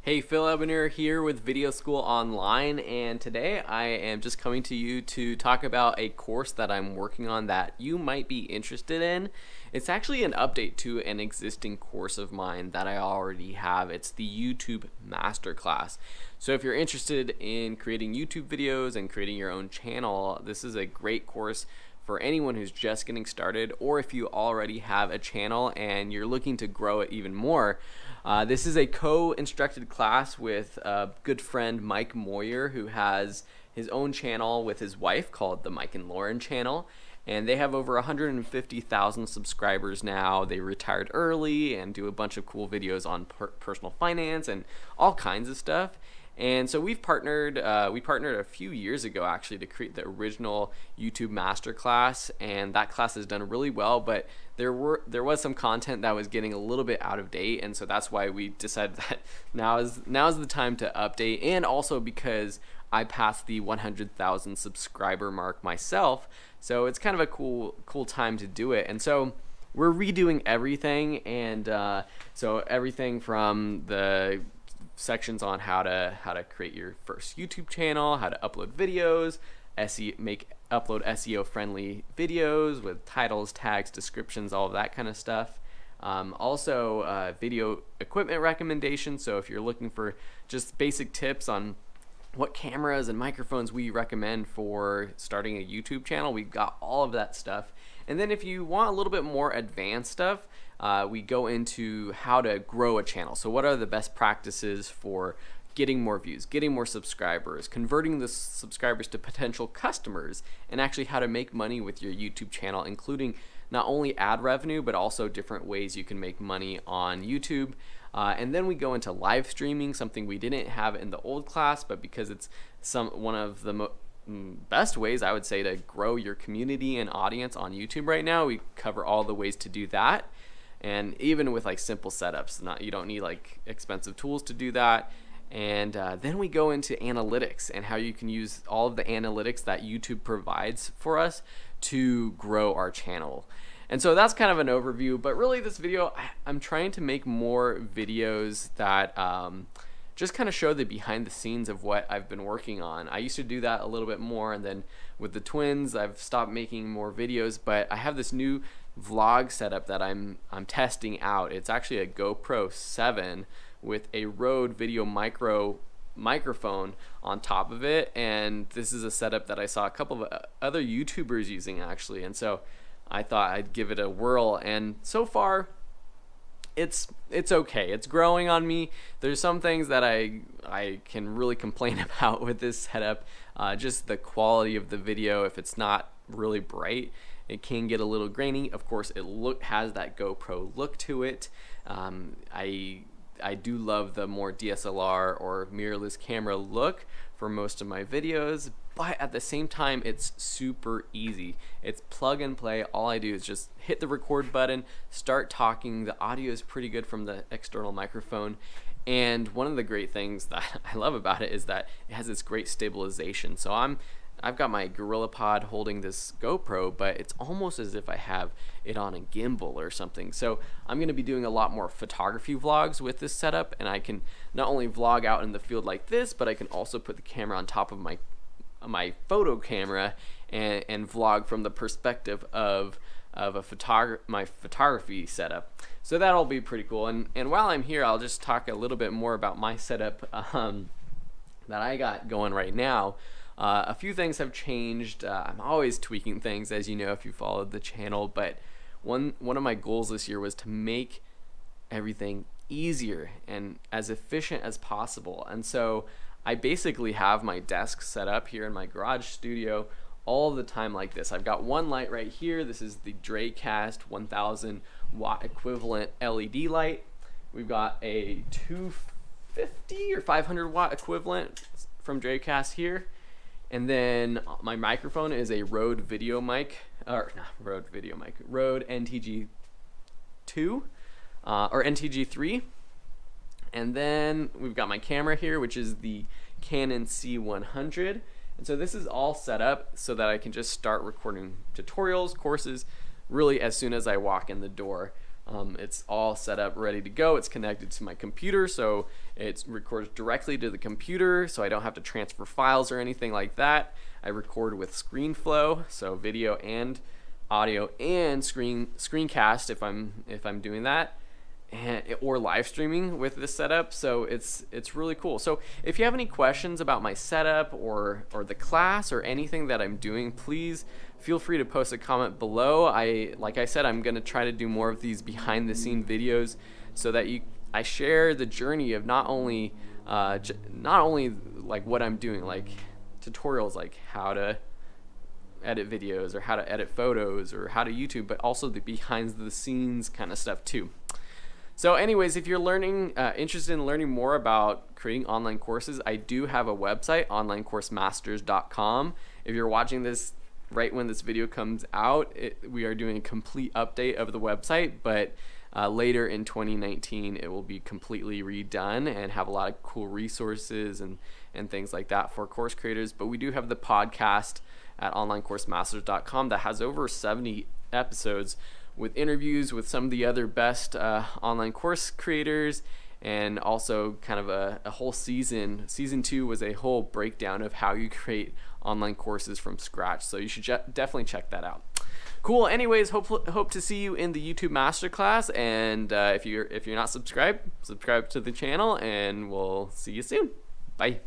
Hey, Phil Ebener here with Video School Online, and today I am just coming to you to talk about a course that I'm working on that you might be interested in. It's actually an update to an existing course of mine that I already have. It's the YouTube Masterclass. So if you're interested in creating YouTube videos and creating your own channel, this is a great course for anyone who's just getting started, or if you already have a channel and you're looking to grow it even more. This is a co-instructed class with a good friend Mike Moyer, who has his own channel with his wife called the Mike and Lauren channel, and they have over 150,000 subscribers now. They retired early and do a bunch of cool videos on personal finance and all kinds of stuff. And so we've partnered. We partnered a few years ago actually to create the original YouTube Masterclass, and that class has done really well. But there was some content that was getting a little bit out of date, and so that's why we decided that now is the time to update. And also because I passed the 100,000 subscriber mark myself, so it's kind of a cool time to do it. And so we're redoing everything, and so everything from the sections on how to create your first YouTube channel, how to upload videos, upload SEO friendly videos with titles, tags, descriptions, all of that kind of stuff. Also video equipment recommendations. So if you're looking for just basic tips on what cameras and microphones we recommend for starting a YouTube channel, we've got all of that stuff. And then if you want a little bit more advanced stuff, we go into how to grow a channel. So what are the best practices for getting more views, getting more subscribers, converting the subscribers to potential customers, and actually how to make money with your YouTube channel, including not only ad revenue, but also different ways you can make money on YouTube. And then we go into live streaming, something we didn't have in the old class, but because it's one of the best ways, I would say, to grow your community and audience on YouTube right now, we cover all the ways to do that. And even with like simple setups, you don't need like expensive tools to do that. And then we go into analytics and how you can use all of the analytics that YouTube provides for us to grow our channel. And so that's kind of an overview, but really this video, I'm trying to make more videos that just kind of show the behind the scenes of what I've been working on. I used to do that a little bit more, and then with the twins, I've stopped making more videos, but I have this new vlog setup that I'm testing out. It's actually a GoPro 7 with a Rode video microphone on top of it, and this is a setup that I saw a couple of other YouTubers using actually, and so I thought I'd give it a whirl, and so far it's okay. It's growing on me. There's some things that I can really complain about with this setup. Just the quality of the video. If it's not really bright, it can get a little grainy. Of course, it has that GoPro look to it. I do love the more DSLR or mirrorless camera look for most of my videos, but at the same time, it's super easy. It's plug and play. All I do is just hit the record button, start talking. The audio is pretty good from the external microphone. And one of the great things that I love about it is that it has this great stabilization. So I've got my GorillaPod holding this GoPro, but it's almost as if I have it on a gimbal or something. So I'm going to be doing a lot more photography vlogs with this setup, and I can not only vlog out in the field like this, but I can also put the camera on top of my photo camera and vlog from the perspective of my photography setup. So that'll be pretty cool. And while I'm here, I'll just talk a little bit more about my setup that I got going right now. A few things have changed. I'm always tweaking things, as you know if you followed the channel, but one of my goals this year was to make everything easier and as efficient as possible. And so I basically have my desk set up here in my garage studio all the time like this. I've got one light right here. This is the Dracast 1000 watt equivalent LED light. We've got a 250 or 500 watt equivalent from Dracast here. And then my microphone is a Rode Rode NTG2 or NTG3. And then we've got my camera here, which is the Canon C100. And so this is all set up so that I can just start recording tutorials, courses, really as soon as I walk in the door. It's all set up, ready to go. It's connected to my computer, so it records directly to the computer, so I don't have to transfer files or anything like that. I record with ScreenFlow, so video and audio and screencast if I'm doing that, or live streaming with this setup. So it's really cool. So if you have any questions about my setup or the class or anything that I'm doing, please feel free to post a comment below. Like I said, I'm gonna try to do more of these behind the scene videos so that I share the journey of not only like what I'm doing, like tutorials like how to edit videos or how to edit photos or how to YouTube, but also the behind the scenes kind of stuff too. So anyways, if you're interested in learning more about creating online courses, I do have a website, onlinecoursemasters.com. If you're watching this right when this video comes out, we are doing a complete update of the website, but later in 2019 it will be completely redone and have a lot of cool resources and things like that for course creators. But we do have the podcast at onlinecoursemasters.com that has over 70 episodes with interviews with some of the other best online course creators, and also kind of a whole season. Season 2 was a whole breakdown of how you create online courses from scratch, so you should definitely check that out. Cool. Anyways, hope to see you in the YouTube Masterclass, and if you're not subscribed, subscribe to the channel, and we'll see you soon. Bye.